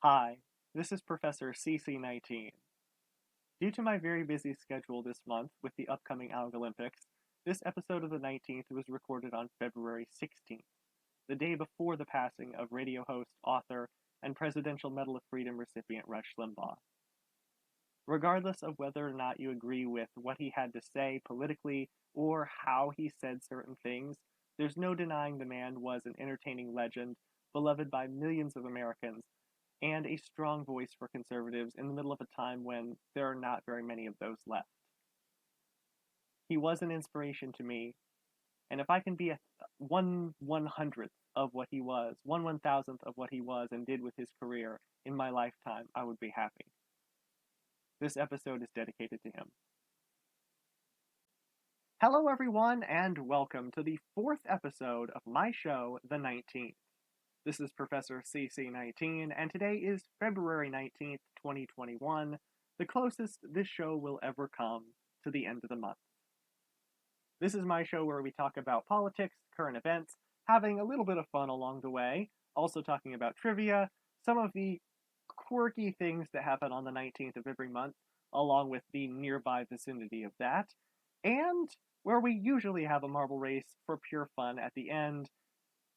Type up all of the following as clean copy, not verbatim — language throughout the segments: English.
Hi, this is Professor CC19. Due to my very busy schedule this month with the upcoming Algolympics, this episode of the 19th was recorded on February 16th, the day before the passing of radio host, author, and Presidential Medal of Freedom recipient Rush Limbaugh. Regardless of whether or not you agree with what he had to say politically or how he said certain things, there's no denying the man was an entertaining legend, beloved by millions of Americans, and a strong voice for conservatives in the middle of a time when there are not very many of those left. He was an inspiration to me, and if I can be a 1/100th of what he was, 1/1000th of what he was and did with his career in my lifetime, I would be happy. This episode is dedicated to him. Hello, everyone, and welcome to the 4th episode of my show, The 19th. This is Professor CC19, and today is February 19th, 2021, the closest this show will ever come to the end of the month. This is my show where we talk about politics, current events, having a little bit of fun along the way, also talking about trivia, some of the quirky things that happen on the 19th of every month, along with the nearby vicinity of that, and where we usually have a marble race for pure fun at the end.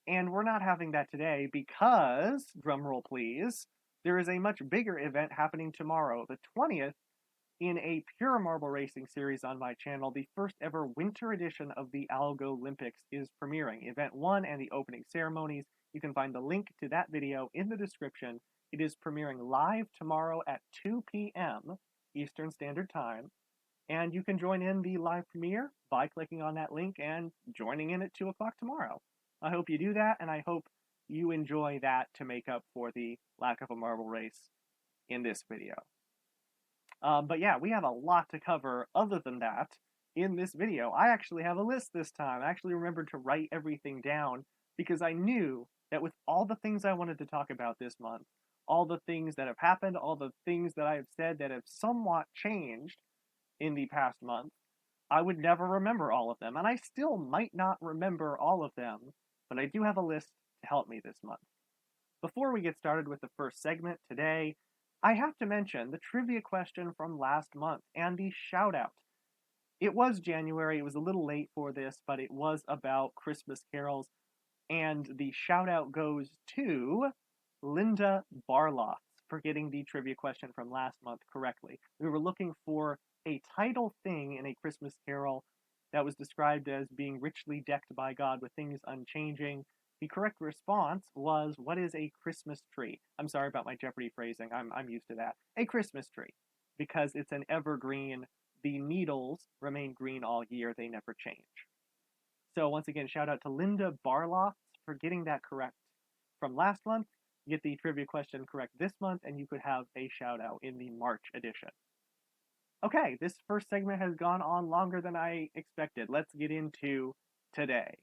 And we're not having that today because, drumroll please, there is a much bigger event happening tomorrow, the 20th, in a pure marble racing series on my channel. The first ever winter edition of the Algolympics is premiering. Event 1 and the opening ceremonies. You can find the link to that video in the description. It is premiering live tomorrow at 2 p.m. Eastern Standard Time. And you can join in the live premiere by clicking on that link and joining in at 2 o'clock tomorrow. I hope you do that, and I hope you enjoy that to make up for the lack of a marble race in this video. But yeah, we have a lot to cover other than that in this video. I actually have a list this time. I actually remembered to write everything down because I knew that with all the things I wanted to talk about this month, all the things that have happened, all the things that I have said that have somewhat changed in the past month, I would never remember all of them, and I still might not remember all of them, but I do have a list to help me this month. Before we get started with the first segment today, I have to mention the trivia question from last month and the shout out. It was January, it was a little late for this, but it was about Christmas carols, and the shout out goes to Linda Barloff for getting the trivia question from last month correctly. We were looking for a title thing in a Christmas carol that was described as being richly decked by God with things unchanging. The correct response was, what is a Christmas tree? I'm sorry about my Jeopardy phrasing. I'm used to that. A Christmas tree, because it's an evergreen. The needles remain green all year. They never change. So once again, shout out to Linda Barloff for getting that correct from last month. Get the trivia question correct this month, and you could have a shout out in the March edition. Okay, this first segment has gone on longer than I expected. Let's get into today.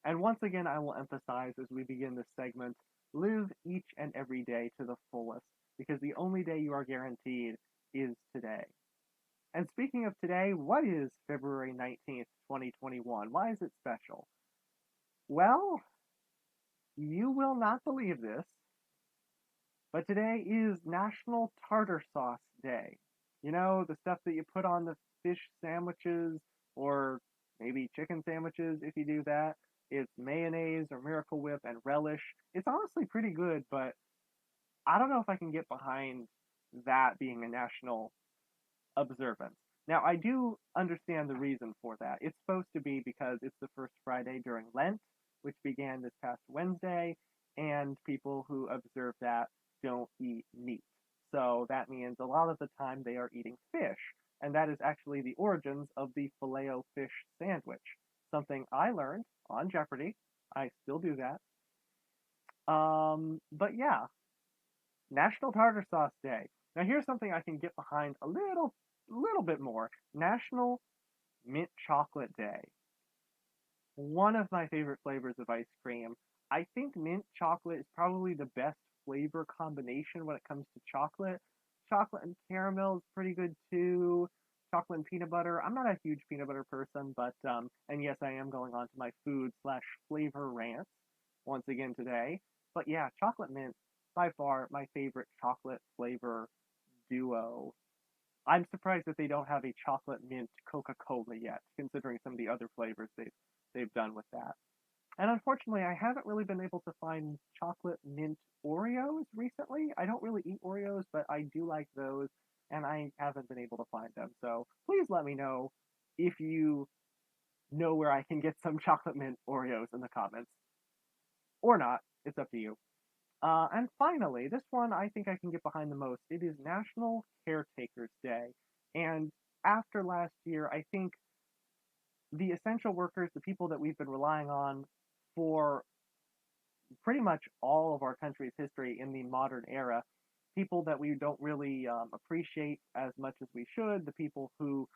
And once again, I will emphasize as we begin this segment, live each and every day to the fullest, because the only day you are guaranteed is today. And speaking of today, what is February 19th, 2021? Why is it special? Well, you will not believe this, but today is National Tartar Sauce Day. You know, the stuff that you put on the fish sandwiches, or maybe chicken sandwiches if you do that. It's mayonnaise or Miracle Whip and relish. It's honestly pretty good, but I don't know if I can get behind that being a national observance. Now, I do understand the reason for that. It's supposed to be because it's the first Friday during Lent, which began this past Wednesday, and people who observe that don't eat meat. So that means a lot of the time they are eating fish, and that is actually the origins of the Filet-O-Fish sandwich, something I learned on Jeopardy. I still do that. But yeah, National Tartar Sauce Day. Now here's something I can get behind a little bit more. National Mint Chocolate Day. One of my favorite flavors of ice cream. I think mint chocolate is probably the best flavor combination when it comes to chocolate. Chocolate and caramel is pretty good too. Chocolate and peanut butter. I'm not a huge peanut butter person, but, and yes, I am going on to my food/flavor rant once again today. But yeah, chocolate mint by far my favorite chocolate flavor duo. I'm surprised that they don't have a chocolate mint Coca-Cola yet, considering some of the other flavors they've done with that. And unfortunately, I haven't really been able to find chocolate mint Oreos recently. I don't really eat Oreos, but I do like those, and I haven't been able to find them. So please let me know if you know where I can get some chocolate mint Oreos in the comments. Or not. It's up to you. And finally, this one I think I can get behind the most. It is National Caretakers Day. And after last year, I think the essential workers, the people that we've been relying on for pretty much all of our country's history in the modern era, people that we don't really appreciate as much as we should, the people who,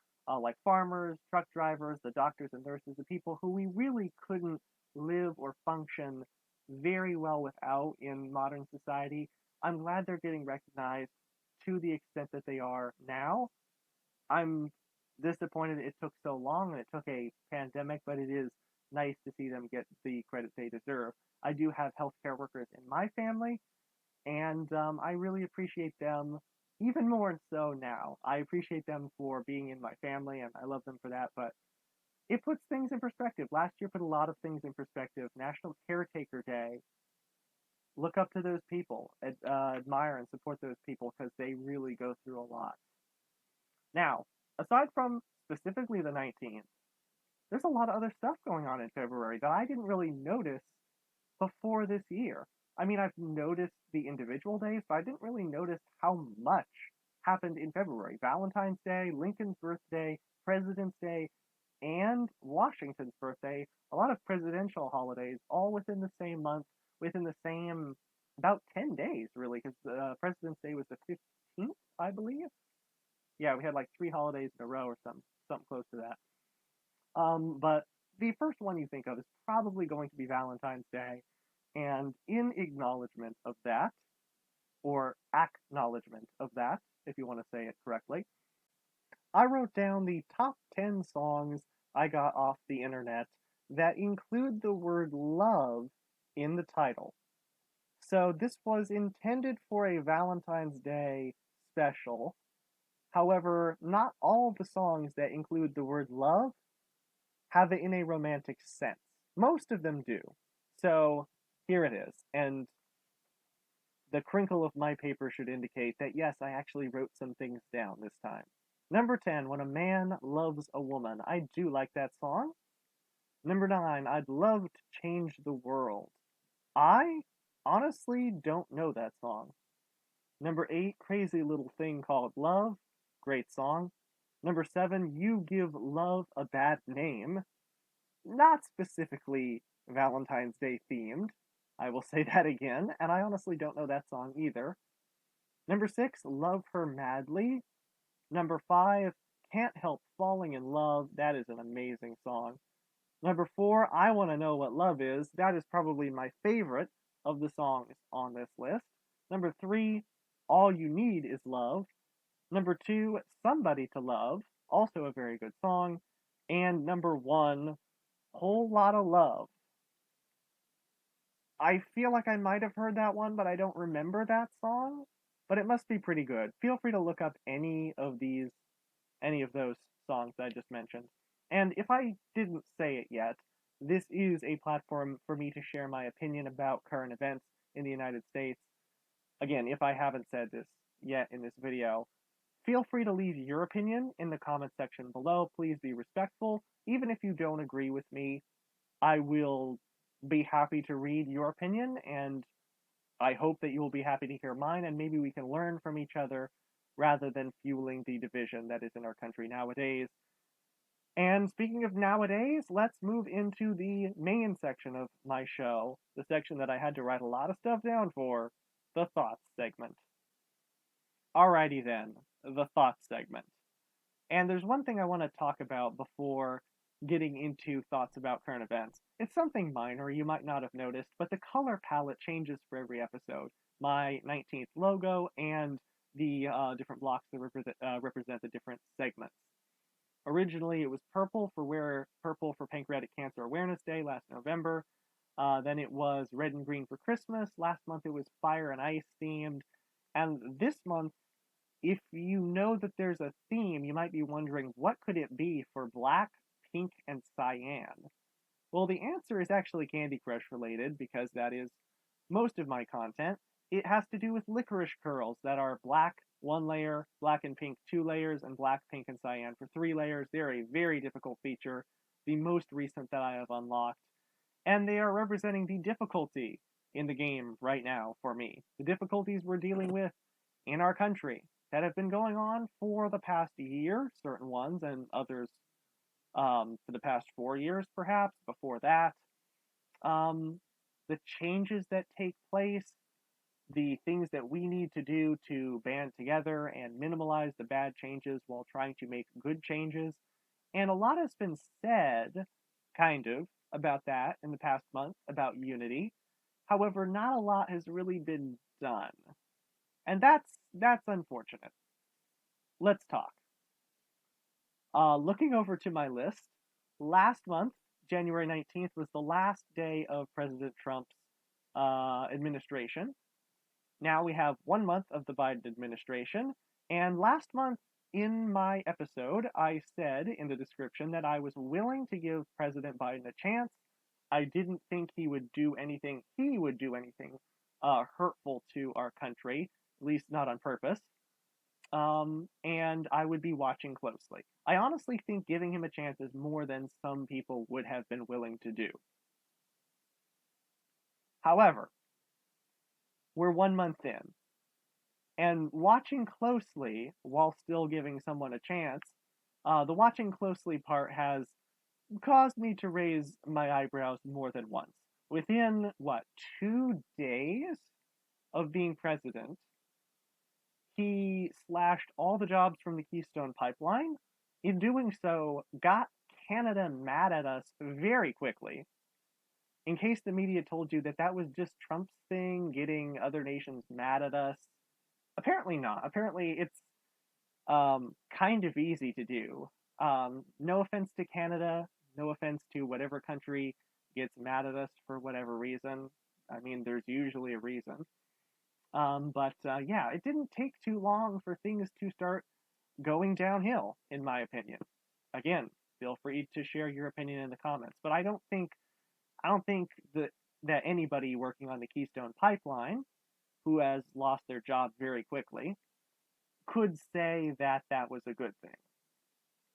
like farmers, truck drivers, the doctors and nurses, the people who we really couldn't live or function very well without in modern society. I'm glad they're getting recognized to the extent that they are now. I'm disappointed it took so long and it took a pandemic, but it is nice to see them get the credit they deserve. I do have healthcare workers in my family, and I really appreciate them even more so now. I appreciate them for being in my family, and I love them for that, but it puts things in perspective. Last year put a lot of things in perspective. National Caretaker Day. Look up to those people, admire and support those people because they really go through a lot. Now, aside from specifically the 19th, there's a lot of other stuff going on in February that I didn't really notice before this year. I mean, I've noticed the individual days, but I didn't really notice how much happened in February. Valentine's Day, Lincoln's birthday, President's Day, and Washington's birthday. A lot of presidential holidays, all within the same month, within the same about 10 days, really, because President's Day was the 15th, I believe. Yeah, we had like 3 holidays in a row or something close to that. But the first one you think of is probably going to be Valentine's Day. And in acknowledgement of that, or acknowledgement of that, if you want to say it correctly, I wrote down the top 10 songs I got off the internet that include the word love in the title. So this was intended for a Valentine's Day special. However, not all the songs that include the word love have it in a romantic sense. Most of them do. So here it is. And the crinkle of my paper should indicate that yes, I actually wrote some things down this time. Number 10, When a Man Loves a Woman. I do like that song. Number 9, I'd Love to Change the World. I honestly don't know that song. Number 8, Crazy Little Thing Called Love. Great song. Number 7, You Give Love a Bad Name. Not specifically Valentine's Day themed. I will say that again, and I honestly don't know that song either. Number 6, Love Her Madly. Number 5, Can't Help Falling in Love. That is an amazing song. Number 4, I Want to Know What Love Is. That is probably my favorite of the songs on this list. Number 3, All You Need Is Love. Number 2, Somebody to Love. Also a very good song. And number 1, Whole Lot of Love. I feel like I might have heard that one, but I don't remember that song. But it must be pretty good. Feel free to look up any of those songs that I just mentioned. And if I didn't say it yet, this is a platform for me to share my opinion about current events in the United States. Again, if I haven't said this yet in this video, feel free to leave your opinion in the comment section below. Please be respectful. Even if you don't agree with me, I will be happy to read your opinion, and I hope that you will be happy to hear mine, and maybe we can learn from each other rather than fueling the division that is in our country nowadays. And speaking of nowadays, let's move into the main section of my show, the section that I had to write a lot of stuff down for, the thoughts segment. Alrighty then, the thoughts segment. And there's one thing I want to talk about before getting into thoughts about current events. It's something minor you might not have noticed, but the color palette changes for every episode. My 19th logo and the different blocks that represent the different segments. Originally, it was purple for Pancreatic Cancer Awareness Day last November. Then it was red and green for Christmas. Last month it was fire and ice themed. And this month, if you know that there's a theme, you might be wondering what could it be for black, pink, and cyan? Well, the answer is actually Candy Crush related because that is most of my content. It has to do with licorice curls that are black, one layer, black and pink, two layers, and black, pink, and cyan for three layers. They're a very difficult feature, the most recent that I have unlocked, and they are representing the difficulty in the game right now for me. The difficulties we're dealing with in our country that have been going on for the past year, certain ones, and others for the past 4 years, perhaps, before that. Um, the changes that take place, the things that we need to do to band together and minimize the bad changes while trying to make good changes. And a lot has been said, kind of, about that in the past month, about unity. However, not a lot has really been done. And that's unfortunate. Let's talk. Looking over to my list, last month, January 19th, was the last day of President Trump's administration. Now we have 1 month of the Biden administration. And last month, in my episode, I said in the description that I was willing to give President Biden a chance. I didn't think he would do anything hurtful to our country, at least not on purpose. And I would be watching closely. I honestly think giving him a chance is more than some people would have been willing to do. However, we're 1 month in, and watching closely while still giving someone a chance, the watching closely part has caused me to raise my eyebrows more than once. Within, 2 days of being president, he slashed all the jobs from the Keystone Pipeline. In doing so, got Canada mad at us very quickly. In case the media told you that that was just Trump's thing, getting other nations mad at us, apparently not. Apparently it's kind of easy to do. No offense to Canada, no offense to whatever country gets mad at us for whatever reason. I mean, there's usually a reason. But yeah, it didn't take too long for things to start going downhill, in my opinion. Again, feel free to share your opinion in the comments. But I don't think that anybody working on the Keystone Pipeline, who has lost their job very quickly, could say that that was a good thing.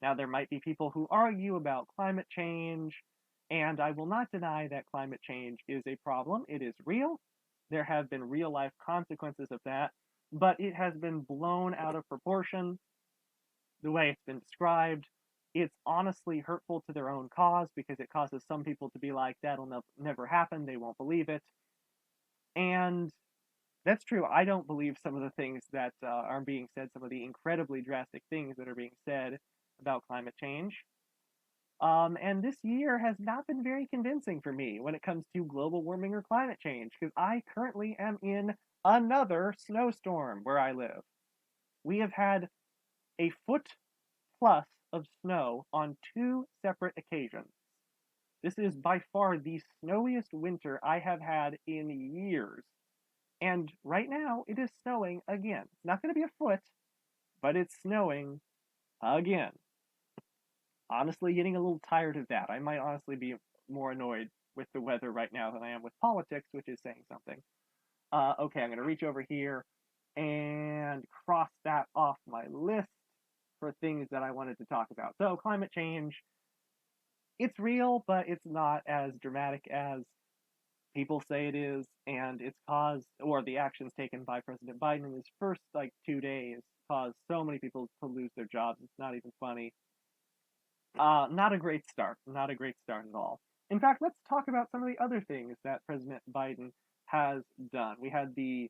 Now, there might be people who argue about climate change, and I will not deny that climate change is a problem. It is real. There have been real life consequences of that, but it has been blown out of proportion the way it's been described. It's honestly hurtful to their own cause because it causes some people to be like, that'll never happen, they won't believe it. And that's true. I don't believe some of the things that are being said, some of the incredibly drastic things that are being said about climate change. And this year has not been very convincing for me when it comes to global warming or climate change, because I currently am in another snowstorm where I live. We have had a foot plus of snow on 2 separate occasions. This is by far the snowiest winter I have had in years. And right now, it is snowing again. It's not going to be a foot, but it's snowing again. Honestly, getting a little tired of that. I might honestly be more annoyed with the weather right now than I am with politics, which is saying something. Okay, I'm going to reach over here and cross that off my list for things that I wanted to talk about. So, climate change, it's real, but it's not as dramatic as people say it is, and it's caused, or the actions taken by President Biden in his first, 2 days caused so many people to lose their jobs. It's not even funny. Not a great start. Not a great start at all. In fact, let's talk about some of the other things that President Biden has done. We had the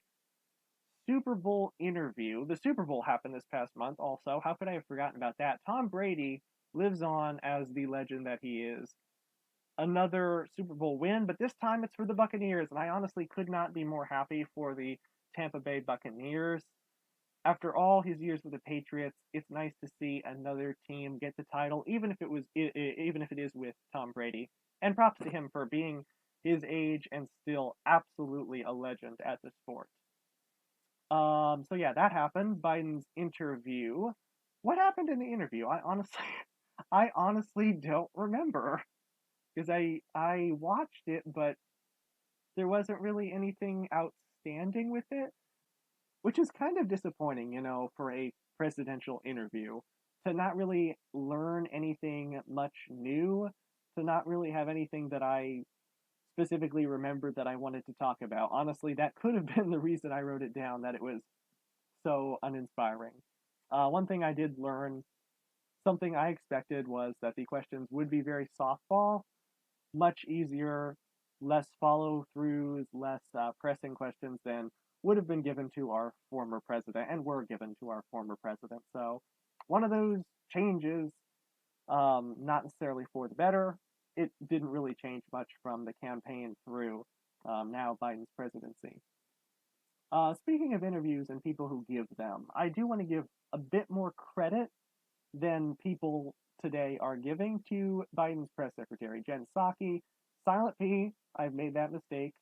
Super Bowl interview. The Super Bowl happened this past month also. How could I have forgotten about that? Tom Brady lives on as the legend that he is. Another Super Bowl win, but this time it's for the Buccaneers, and I honestly could not be more happy for the Tampa Bay Buccaneers. After all his years with the Patriots, it's nice to see another team get the title, even if it is with Tom Brady. And props to him for being his age and still absolutely a legend at the sport. So yeah, that happened. Biden's interview. What happened in the interview? I honestly don't remember because I watched it, but there wasn't really anything outstanding with it, which is kind of disappointing, for a presidential interview to not really learn anything much new, to not really have anything that I specifically remembered that I wanted to talk about. Honestly, that could have been the reason I wrote it down, that it was so uninspiring. One thing I did learn, something I expected, was that the questions would be very softball, much easier, less follow throughs, less pressing questions than would have been given to our former president and were given to our former president. So, one of those changes, not necessarily for the better. It didn't really change much from the campaign through now Biden's presidency. Speaking of interviews and people who give them, I do want to give a bit more credit than people today are giving to Biden's press secretary, Jen Psaki. Silent P, I've made that mistake.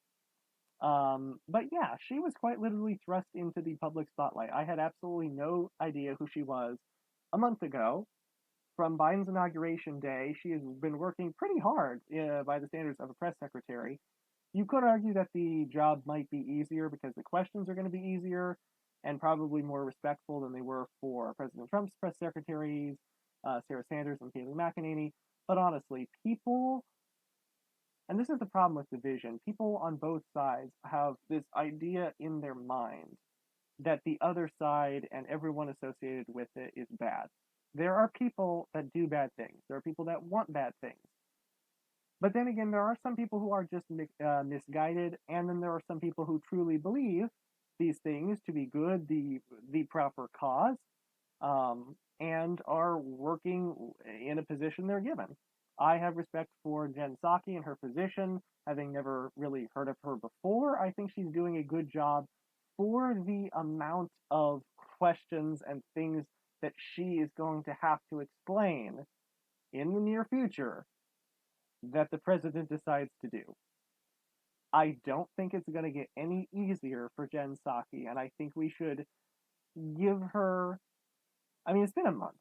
But yeah, she was quite literally thrust into the public spotlight. I had absolutely no idea who she was a month ago. From Biden's inauguration day, she has been working pretty hard by the standards of a press secretary. You could argue that the job might be easier because the questions are going to be easier and probably more respectful than they were for President Trump's press secretaries, Sarah Sanders and Kayleigh McEnany. But honestly, people, and this is the problem with division, people on both sides have this idea in their mind that the other side and everyone associated with it is bad. There are people that do bad things. There are people that want bad things. But then again, there are some people who are just misguided, and then there are some people who truly believe these things to be good, the proper cause, and are working in a position they're given. I have respect for Jen Psaki and her position, having never really heard of her before. I think she's doing a good job for the amount of questions and things that she is going to have to explain in the near future that the president decides to do. I don't think it's going to get any easier for Jen Psaki, and I think we should give her. I mean, it's been a month.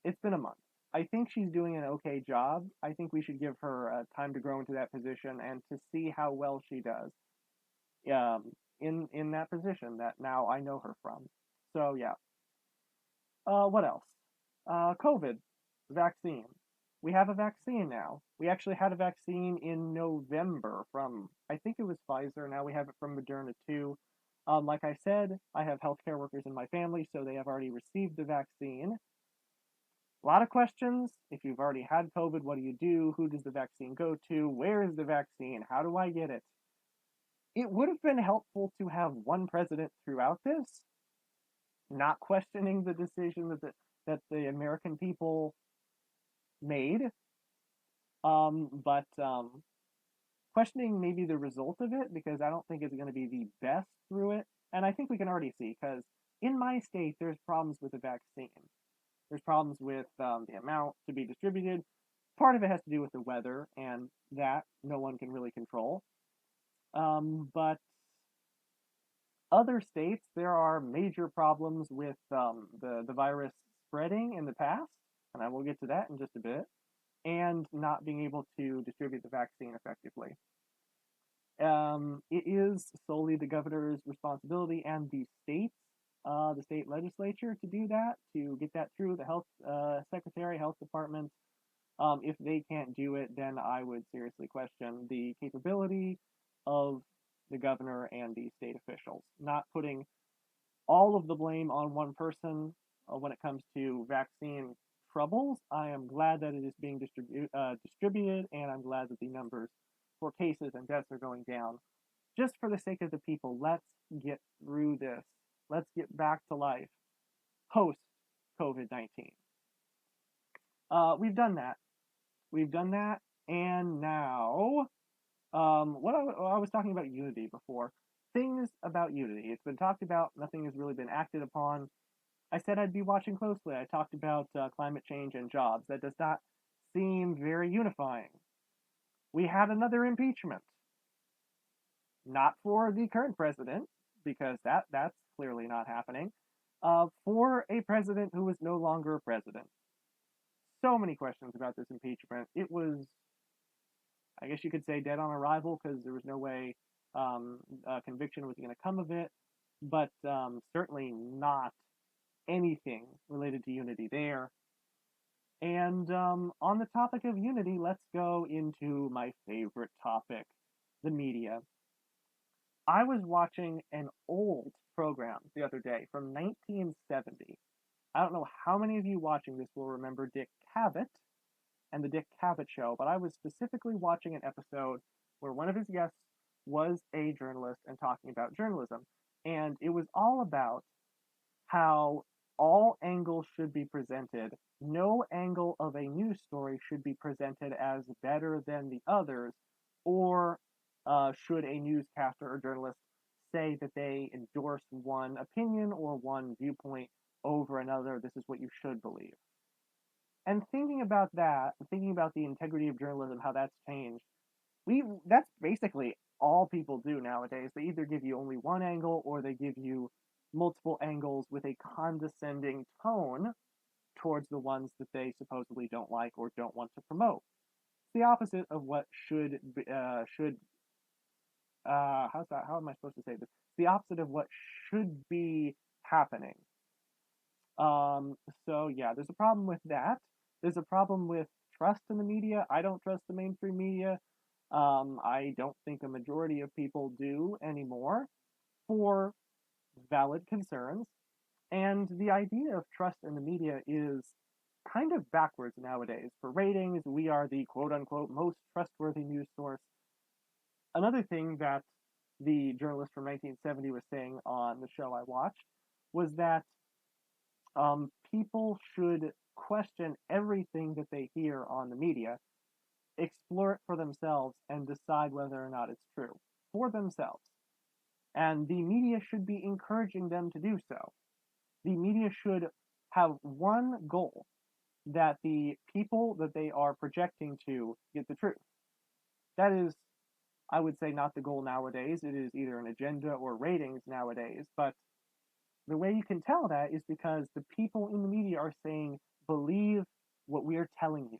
It's been a month. I think she's doing an okay job. I think we should give her time to grow into that position and to see how well she does in that position that now I know her from. So yeah. What else? COVID vaccine. We have a vaccine now. We actually had a vaccine in November from, I think it was Pfizer. Now we have it from Moderna too. Like I said, I have healthcare workers in my family, so they have already received the vaccine. A lot of questions. If you've already had COVID, what do you do? Who does the vaccine go to? Where is the vaccine? How do I get it? It would have been helpful to have one president throughout this, not questioning the decision that the American people made, but questioning maybe the result of it, because I don't think it's going to be the best through it. And I think we can already see, because in my state, there's problems with the vaccine. There's problems with the amount to be distributed. Part of it has to do with the weather, and that no one can really control. But other states, there are major problems with the virus spreading in the past, and I will get to that in just a bit, and not being able to distribute the vaccine effectively. It is solely the governor's responsibility and the state legislature to do that, to get that through the health secretary, health department. If they can't do it, then I would seriously question the capability of the governor and the state officials. Not putting all of the blame on one person when it comes to vaccine troubles. I am glad that it is being distributed, and I'm glad that the numbers for cases and deaths are going down. Just for the sake of the people, let's get through this. Let's get back to life post COVID-19. We've done that. We've done that, and now, what I was talking about unity before. Things about unity. It's been talked about. Nothing has really been acted upon. I said I'd be watching closely. I talked about climate change and jobs. That does not seem very unifying. We had another impeachment. not for the current president, because that's clearly not happening, for a president who was no longer a president. So many questions about this impeachment. It was, I guess you could say, dead on arrival because there was no way conviction was going to come of it, but certainly not anything related to unity there. And on the topic of unity, let's go into my favorite topic, the media. I was watching an old program the other day from 1970. I don't know how many of you watching this will remember Dick Cavett and the Dick Cavett Show, but I was specifically watching an episode where one of his guests was a journalist and talking about journalism. And it was all about how all angles should be presented. No angle of a news story should be presented as better than the others, or should a newscaster or journalist say that they endorse one opinion or one viewpoint over another. This is what you should believe. And thinking about that, thinking about the integrity of journalism, how that's changed, that's basically all people do nowadays. They either give you only one angle or they give you multiple angles with a condescending tone towards the ones that they supposedly don't like or don't want to promote. It's the opposite of what should how's that? How am I supposed to say this? It's the opposite of what should be happening. Um, so yeah, there's a problem with that. There's a problem with trust in the media. I don't trust the mainstream media. I don't think a majority of people do anymore for valid concerns. And the idea of trust in the media is kind of backwards nowadays. For ratings, we are the quote unquote most trustworthy news source. Another thing that the journalist from 1970 was saying on the show I watched was that people should question everything that they hear on the media, explore it for themselves, and decide whether or not it's true for themselves. And the media should be encouraging them to do so. The media should have one goal, that the people that they are projecting to get the truth. That is, I would say, not the goal nowadays. It is either an agenda or ratings nowadays. But the way you can tell that is because the people in the media are saying, believe what we are telling you.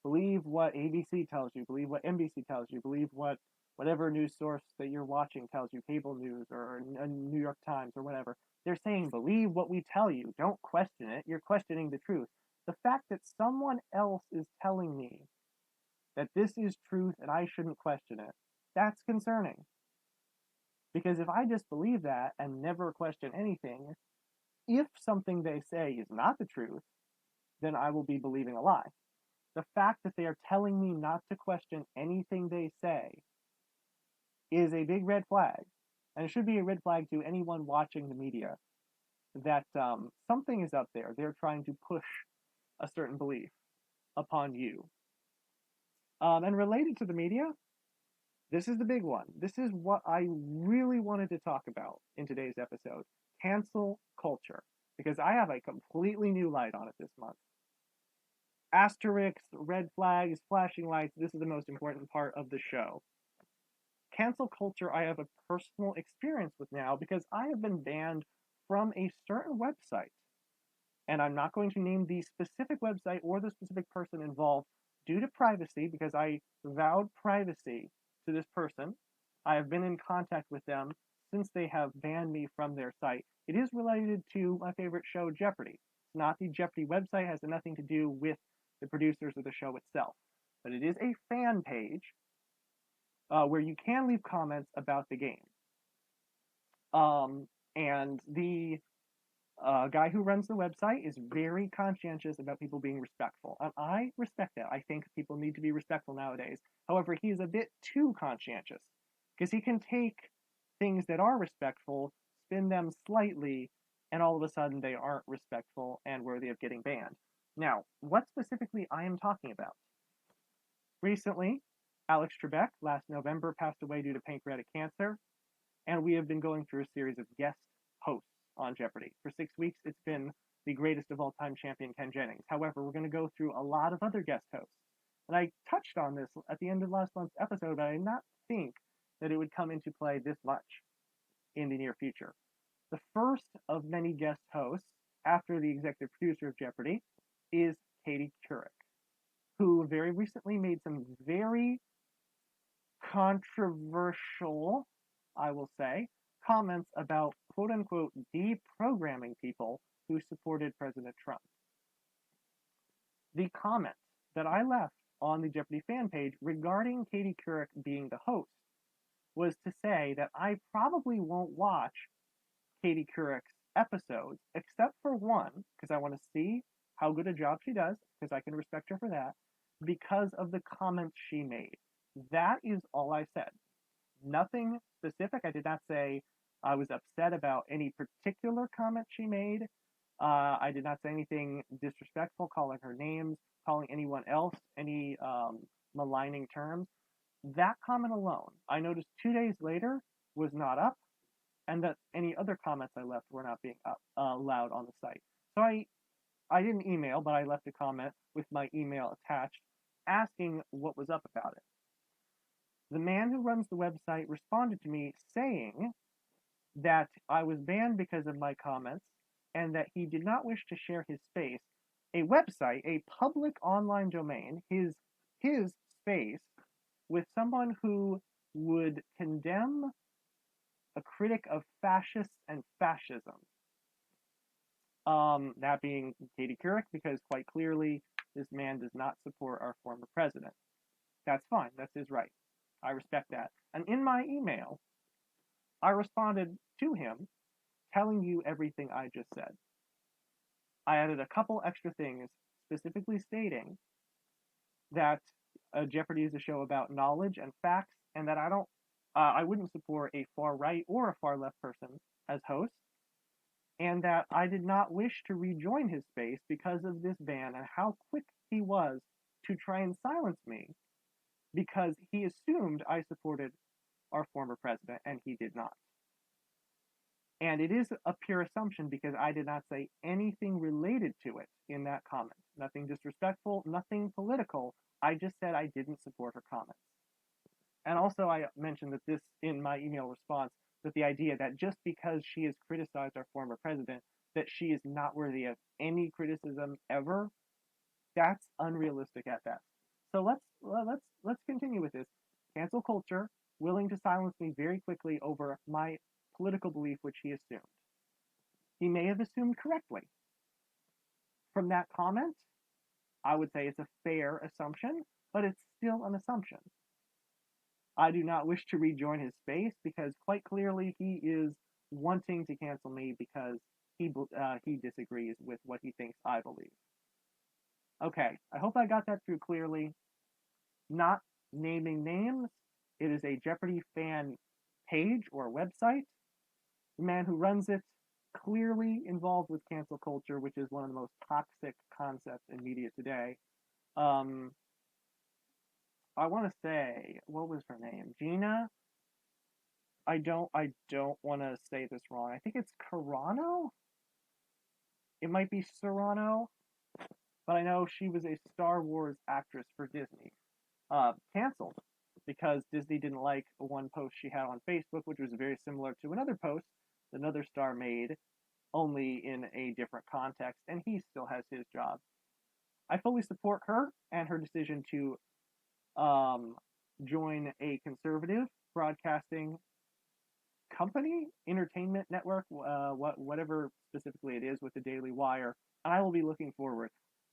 Believe what ABC tells you. Believe what NBC tells you. Believe what whatever news source that you're watching tells you, cable news or New York Times or whatever. They're saying, believe what we tell you. Don't question it. You're questioning the truth. The fact that someone else is telling me that this is truth and I shouldn't question it, that's concerning. Because if I just believe that and never question anything, if something they say is not the truth, then I will be believing a lie. The fact that they are telling me not to question anything they say is a big red flag. And it should be a red flag to anyone watching the media that something is up there. They're trying to push a certain belief upon you. And related to the media, this is the big one. This is what I really wanted to talk about in today's episode, cancel culture, because I have a completely new light on it this month. Asterisks, red flags, flashing lights, this is the most important part of the show. Cancel culture I have a personal experience with now because I have been banned from a certain website. And I'm not going to name the specific website or the specific person involved due to privacy because I vowed privacy to this person. I have been in contact with them since they have banned me from their site. It is related to my favorite show, Jeopardy. It's not the Jeopardy website, it has nothing to do with the producers of the show itself. But it is a fan page where you can leave comments about the game. And the guy who runs the website is very conscientious about people being respectful. And I respect that. I think people need to be respectful nowadays. However, he's a bit too conscientious because he can take things that are respectful, spin them slightly, and all of a sudden they aren't respectful and worthy of getting banned. Now, what specifically I am talking about? Recently, Alex Trebek last November passed away due to pancreatic cancer, and we have been going through a series of guest hosts on Jeopardy! For 6 weeks, it's been the greatest of all time champion, Ken Jennings. However, we're going to go through a lot of other guest hosts. And I touched on this at the end of last month's episode, but I did not think that it would come into play this much in the near future. The first of many guest hosts after the executive producer of Jeopardy is Katie Couric, who very recently made some very controversial, I will say, comments about quote unquote deprogramming people who supported President Trump. The comment that I left on the Jeopardy fan page regarding Katie Couric being the host was to say that I probably won't watch Katie Couric's episodes except for one, because I want to see how good a job she does, because I can respect her for that, because of the comments she made. That is all I said. Nothing specific. I did not say I was upset about any particular comment she made. I did not say anything disrespectful, calling her names, calling anyone else any maligning terms. That comment alone, I noticed 2 days later, was not up, and that any other comments I left were not being allowed on the site. So I didn't email, but I left a comment with my email attached asking what was up about it. The man who runs the website responded to me saying that I was banned because of my comments and that he did not wish to share his space, a website, a public online domain, his space, with someone who would condemn a critic of fascists and fascism. That being Katie Couric, because quite clearly this man does not support our former president. That's fine. That's his right. I respect that. And in my email, I responded to him telling you everything I just said. I added a couple extra things, specifically stating that Jeopardy is a show about knowledge and facts, and that I wouldn't support a far right or a far left person as host, and that I did not wish to rejoin his space because of this ban and how quick he was to try and silence me because he assumed I supported our former president, and he did not. And it is a pure assumption because I did not say anything related to it in that comment. Nothing disrespectful, nothing political. I just said I didn't support her comments. And also I mentioned that this in my email response, that the idea that just because she has criticized our former president, that she is not worthy of any criticism ever, that's unrealistic at best. So let's continue with this. Cancel culture, willing to silence me very quickly over my political belief, which he assumed. He may have assumed correctly. From that comment, I would say it's a fair assumption, but it's still an assumption. I do not wish to rejoin his space because quite clearly he is wanting to cancel me because he disagrees with what he thinks I believe. Okay, I hope I got that through clearly. Not naming names. It is a Jeopardy fan page or website. The man who runs it clearly involved with cancel culture, which is one of the most toxic concepts in media today. I want to say, what was her name? Gina? I don't want to say this wrong. I think it's Carano? It might be Serrano, but I know she was a Star Wars actress for Disney. Canceled because Disney didn't like one post she had on Facebook, which was very similar to another post another star made, only in a different context, and he still has his job. I fully support her and her decision to join a conservative broadcasting company, entertainment network, whatever specifically it is with the Daily Wire, and I will be looking forward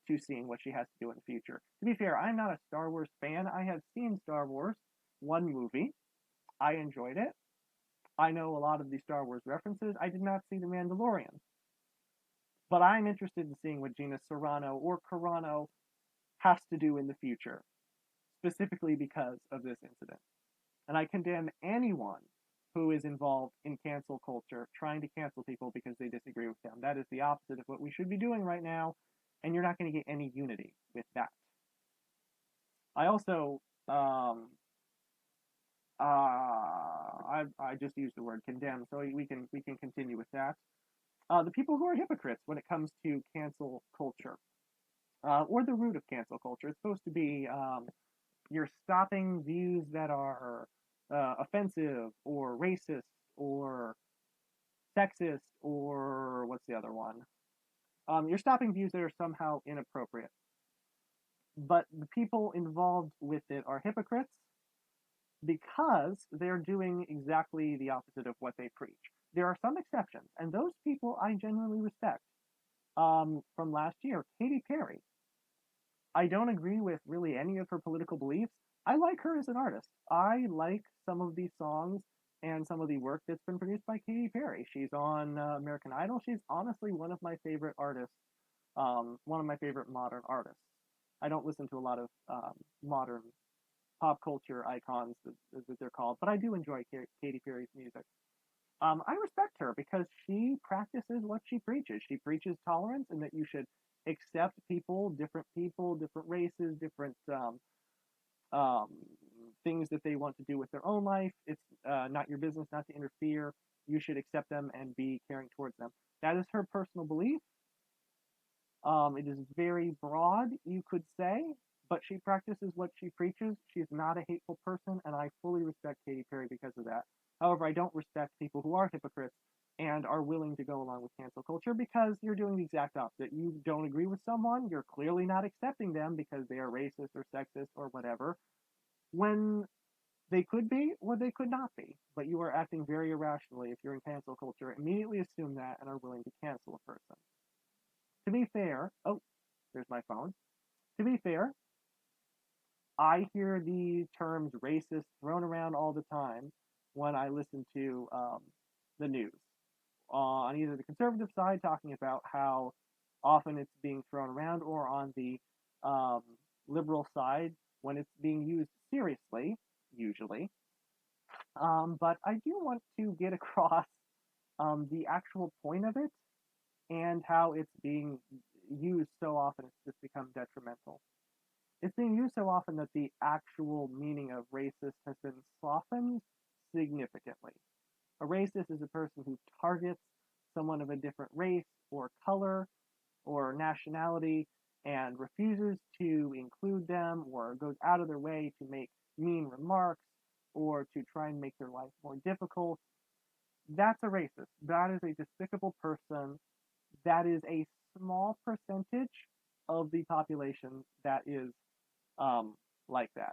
to seeing what she has to do in the future. To be fair, I'm not a Star Wars fan. I have seen Star Wars, one movie. I enjoyed it. I know a lot of the Star Wars references. I did not see The Mandalorian. But I'm interested in seeing what Gina Serrano or Carano has to do in the future, specifically because of this incident. And I condemn anyone who is involved in cancel culture, trying to cancel people because they disagree with them. That is the opposite of what we should be doing right now, and you're not going to get any unity with that. I also, I just used the word condemn, so we can continue with that. The people who are hypocrites when it comes to cancel culture, or the root of cancel culture. It's supposed to be you're stopping views that are offensive or racist or sexist or what's the other one? You're stopping views that are somehow inappropriate. But the people involved with it are hypocrites because they're doing exactly the opposite of what they preach. There are some exceptions, and those people I genuinely respect. From last year, Katy Perry. I don't agree with really any of her political beliefs. I like her as an artist. I like some of the songs and some of the work that's been produced by Katy Perry. She's on American Idol. She's honestly one of my favorite artists, one of my favorite modern artists. I don't listen to a lot of modern pop culture icons that they're called, but I do enjoy Katy Perry's music. I respect her because she practices what she preaches. She preaches tolerance and that you should accept people, different races, different um, things that they want to do with their own life. It's not your business not to interfere. You should accept them and be caring towards them. That is her personal belief. It is very broad, you could say, but she practices what she preaches. She's not a hateful person, and I fully respect Katy Perry because of that. However, I don't respect people who are hypocrites and are willing to go along with cancel culture because you're doing the exact opposite. You don't agree with someone, you're clearly not accepting them because they are racist or sexist or whatever, when they could be or they could not be. But you are acting very irrationally if you're in cancel culture. Immediately assume that and are willing to cancel a person. To be fair, oh, there's my phone. To be fair, I hear the terms racist thrown around all the time when I listen to the news. On either the conservative side, talking about how often it's being thrown around, or on the um, liberal side, when it's being used seriously, usually. But I do want to get across the actual point of it and how it's being used so often it's just become detrimental. It's being used so often that the actual meaning of racist has been softened significantly. A racist is a person who targets someone of a different race or color or nationality and refuses to include them or goes out of their way to make mean remarks or to try and make their life more difficult. That's a racist. That is a despicable person. That is a small percentage of the population that is like that.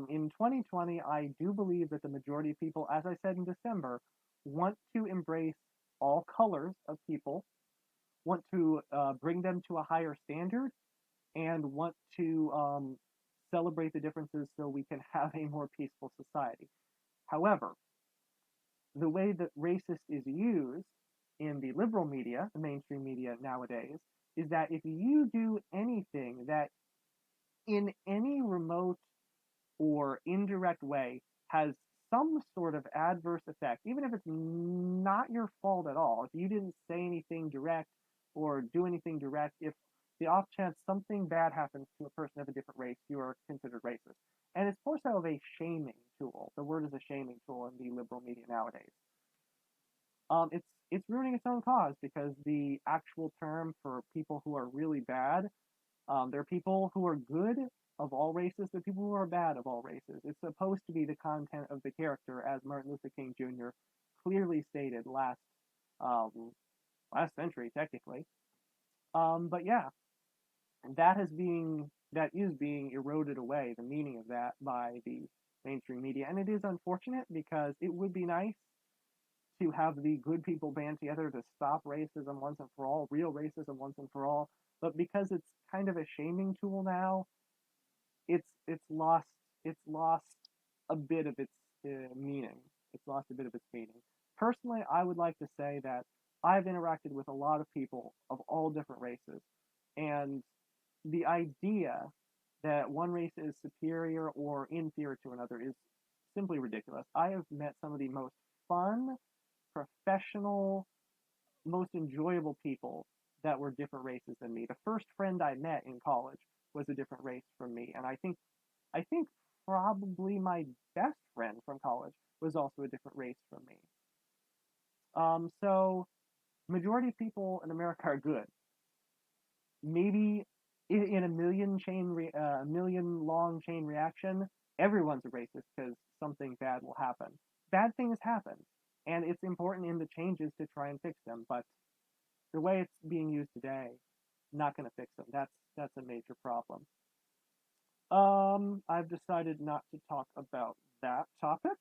In 2020, I do believe that the majority of people, as I said in December, want to embrace all colors of people, want to bring them to a higher standard, and want to celebrate the differences so we can have a more peaceful society. However, the way that racist is used in the liberal media, the mainstream media nowadays, is that if you do anything that in any remote or indirect way has some sort of adverse effect, even if it's not your fault at all, if you didn't say anything direct or do anything direct, if the off chance something bad happens to a person of a different race, you are considered racist. And it's more so of a shaming tool. The word is a shaming tool in the liberal media nowadays. It's ruining its own cause because the actual term for people who are really bad, there are people who are good of all races, there are people who are bad of all races. It's supposed to be the content of the character, as Martin Luther King Jr. clearly stated um, last century, technically. But yeah, that is being eroded away, the meaning of that, by the mainstream media, and it is unfortunate because it would be nice to have the good people band together to stop racism once and for all, real racism once and for all. But because it's kind of a shaming tool now, it's lost a bit of its meaning. It's lost a bit of its meaning. Personally, I would like to say that I've interacted with a lot of people of all different races, and the idea that one race is superior or inferior to another is simply ridiculous. I have met some of the most fun, professional, most enjoyable people that were different races than me. The first friend I met in college was a different race from me, and I think probably my best friend from college was also a different race from me. So majority of people in America are good. Maybe in a million long chain reaction, everyone's a racist because something bad will happen. Bad things happen, and it's important in the changes to try and fix them. But the way it's being used today, not going to fix them. That's a major problem. I've decided not to talk about that topic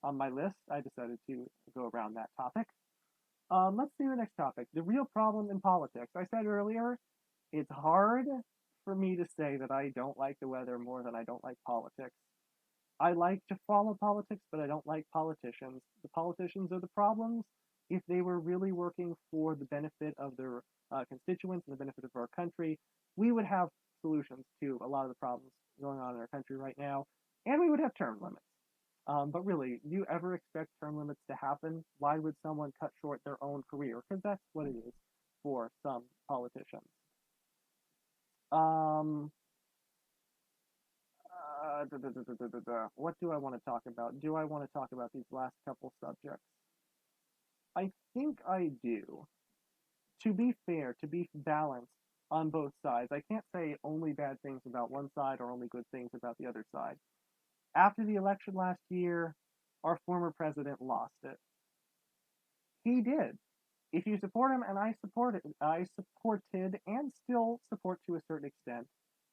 on my list. I decided to go around that topic. Let's see the next topic. The real problem in politics. I said earlier, it's hard for me to say that I don't like the weather more than I don't like politics. I like to follow politics, but I don't like politicians. The politicians are the problems. If they were really working for the benefit of their constituents and the benefit of our country, we would have solutions to a lot of the problems going on in our country right now, and we would have term limits. But really, do you ever expect term limits to happen? Why would someone cut short their own career? Because that's what it is for some politicians. Um, what do I want to talk about? Do I want to talk about these last couple subjects? I think I do. To be fair, to be balanced on both sides, I can't say only bad things about one side or only good things about the other side. After the election last year, our former president lost it. He did. If you support him, and I supported and still support to a certain extent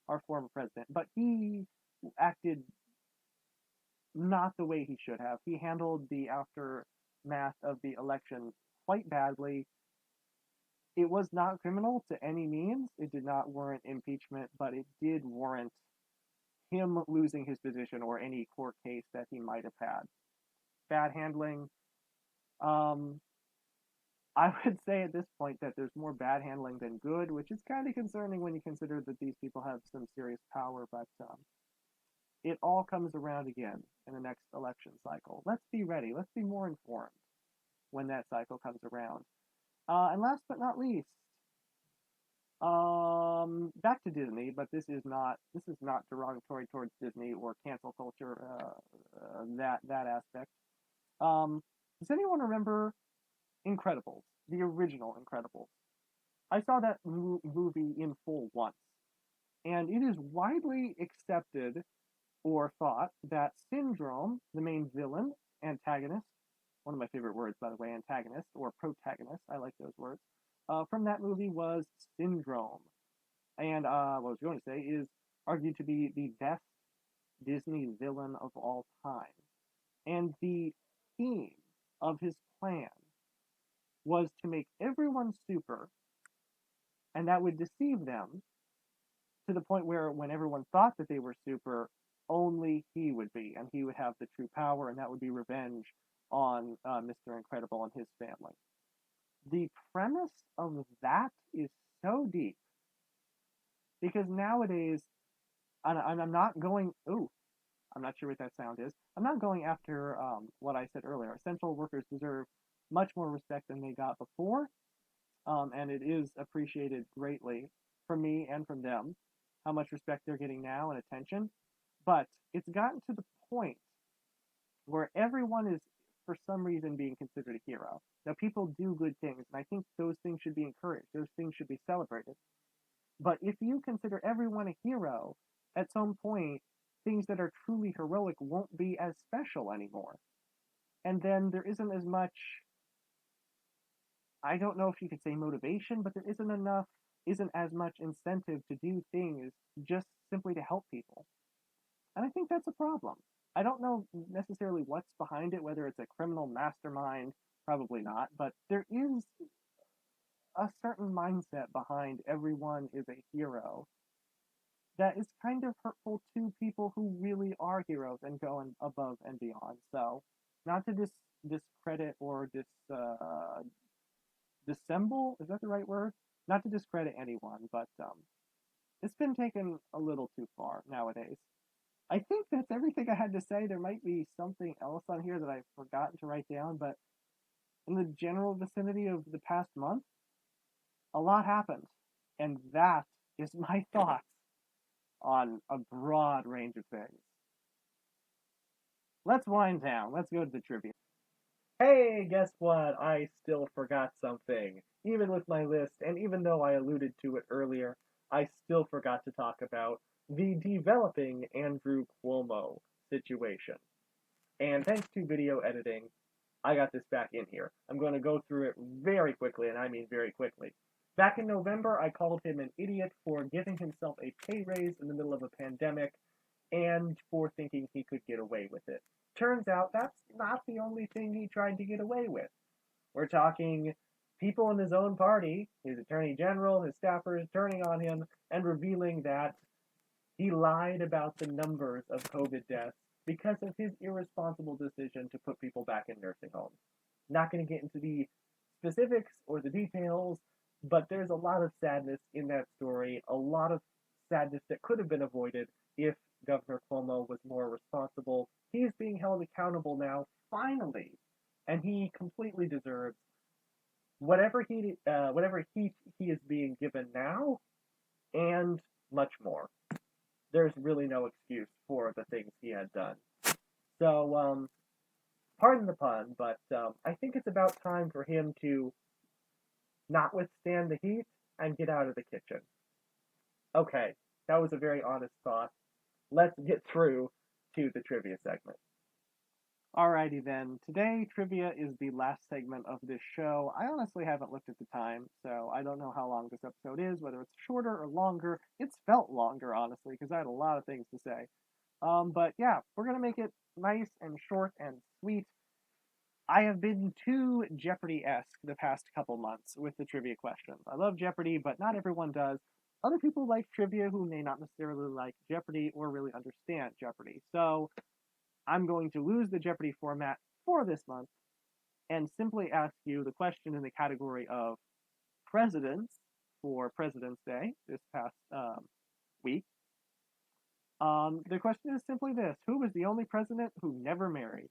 our former president, but he acted not the way he should have. He handled the aftermath of the election quite badly. It was not criminal to any means. It did not warrant impeachment, but it did warrant him losing his position or any court case that he might have had. Bad handling. Um, I would say at this point that there's more bad handling than good, which is kind of concerning when you consider that these people have some serious power, but it all comes around again in the next election cycle. Let's be ready. Let's be more informed when that cycle comes around. And last but not least, back to Disney, but this is not derogatory towards Disney or cancel culture. That aspect. Does anyone remember Incredibles, the original Incredibles? I saw that movie in full once, and it is widely accepted or thought that Syndrome, the main villain, antagonist, one of my favorite words, by the way, antagonist or protagonist, I like those words, from that movie was Syndrome. And what I was going to say is argued to be the best Disney villain of all time. And the theme of his plan was to make everyone super, and that would deceive them to the point where when everyone thought that they were super, only he would be, and he would have the true power, and that would be revenge on Mr. Incredible and his family. The premise of that is so deep because nowadays, and I'm not going, ooh, I'm not sure what that sound is. I'm not going after what I said earlier. Essential workers deserve much more respect than they got before, and it is appreciated greatly from me and from them how much respect they're getting now and attention. But it's gotten to the point where everyone is, for some reason, being considered a hero. Now, people do good things, and I think those things should be encouraged. Those things should be celebrated. But if you consider everyone a hero, at some point, things that are truly heroic won't be as special anymore. And then there isn't as much, I don't know if you could say motivation, but there isn't as much incentive to do things just simply to help people. And I think that's a problem. I don't know necessarily what's behind it, whether it's a criminal mastermind, probably not, but there is a certain mindset behind everyone is a hero that is kind of hurtful to people who really are heroes and go above and beyond. So, not to discredit or dissemble, is that the right word? Not to discredit anyone, but it's been taken a little too far nowadays. I think that's everything I had to say. There might be something else on here that I've forgotten to write down, but in the general vicinity of the past month, a lot happened. And that is my thoughts on a broad range of things. Let's wind down. Let's go to the trivia. Hey, guess what? I still forgot something. Even with my list, and even though I alluded to it earlier, I still forgot to talk about the developing Andrew Cuomo situation. And thanks to video editing, I got this back in here. I'm going to go through it very quickly, and I mean very quickly. Back in November, I called him an idiot for giving himself a pay raise in the middle of a pandemic and for thinking he could get away with it. Turns out that's not the only thing he tried to get away with. We're talking people in his own party, his attorney general, his staffers turning on him and revealing that he lied about the numbers of COVID deaths because of his irresponsible decision to put people back in nursing homes. Not going to get into the specifics or the details, but there's a lot of sadness in that story, a lot of sadness that could have been avoided if Governor Cuomo was more responsible. He's being held accountable now, finally, and he completely deserves whatever heat he is being given now, and much more. There's really no excuse for the things he had done. So, pardon the pun, but I think it's about time for him to not withstand the heat and get out of the kitchen. Okay, that was a very honest thought. Let's get through to the trivia segment. Alrighty then, today trivia is the last segment of this show. I honestly haven't looked at the time, so I don't know how long this episode is, whether it's shorter or longer. It's felt longer, honestly, because I had a lot of things to say. But yeah, we're gonna make it nice and short and sweet. I have been too Jeopardy-esque the past couple months with the trivia questions. I love Jeopardy, but not everyone does. Other people like trivia who may not necessarily like Jeopardy or really understand Jeopardy. So I'm going to lose the Jeopardy format for this month and simply ask you the question in the category of presidents for President's Day this past week. The question is simply this: who was the only president who never married?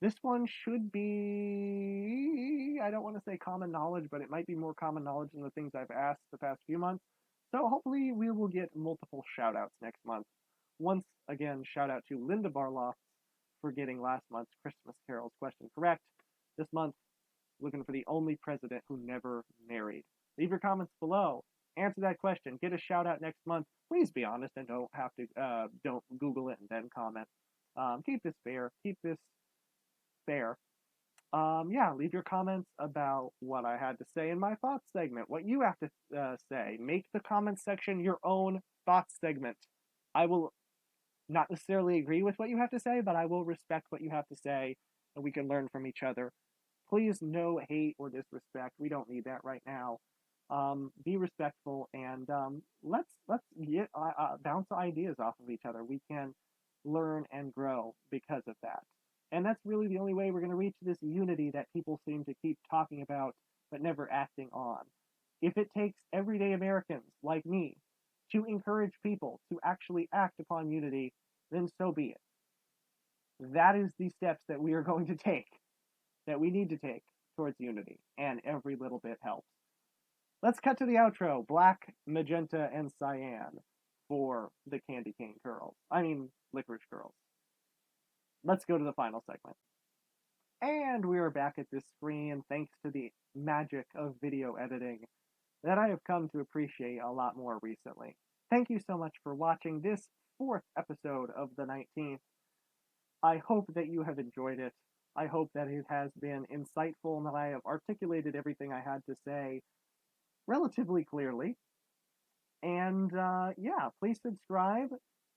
This one should be, I don't want to say common knowledge, but it might be more common knowledge than the things I've asked the past few months. So hopefully we will get multiple shout outs next month. Once again, shout out to Linda Barloff for getting last month's Christmas Carols question correct. This month, looking for the only president who never married. Leave your comments below. Answer that question. Get a shout out next month. Please be honest and don't Google it and then comment. Keep this fair. Keep this fair. Yeah, leave your comments about what I had to say in my thoughts segment, what you have to say. Make the comments section your own thoughts segment. I will not necessarily agree with what you have to say, but I will respect what you have to say, and we can learn from each other. Please, no hate or disrespect. We don't need that right now. Be respectful, and let's get bounce ideas off of each other. We can learn and grow because of that. And that's really the only way we're going to reach this unity that people seem to keep talking about but never acting on. If it takes everyday Americans like me to encourage people to actually act upon unity, then so be it. That is the steps that we are going to take, that we need to take towards unity, and every little bit helps. Let's cut to the outro. Black, magenta, and cyan for the candy cane curls. Licorice curls. Let's go to the final segment. And we are back at this screen thanks to the magic of video editing that I have come to appreciate a lot more recently. Thank you so much for watching this 4th episode of the 19th. I hope that you have enjoyed it. I hope that it has been insightful and that I have articulated everything I had to say relatively clearly. And yeah, please subscribe.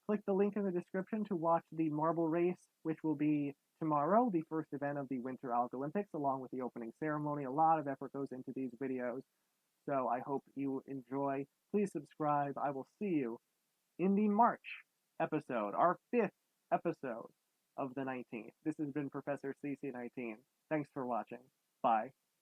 Click the link in the description to watch the marble race, which will be tomorrow, the first event of the Winter Algolympics, along with the opening ceremony. A lot of effort goes into these videos, so I hope you enjoy. Please subscribe. I will see you in the March episode, our 5th episode of the 19th. This has been Professor CC19. Thanks for watching. Bye.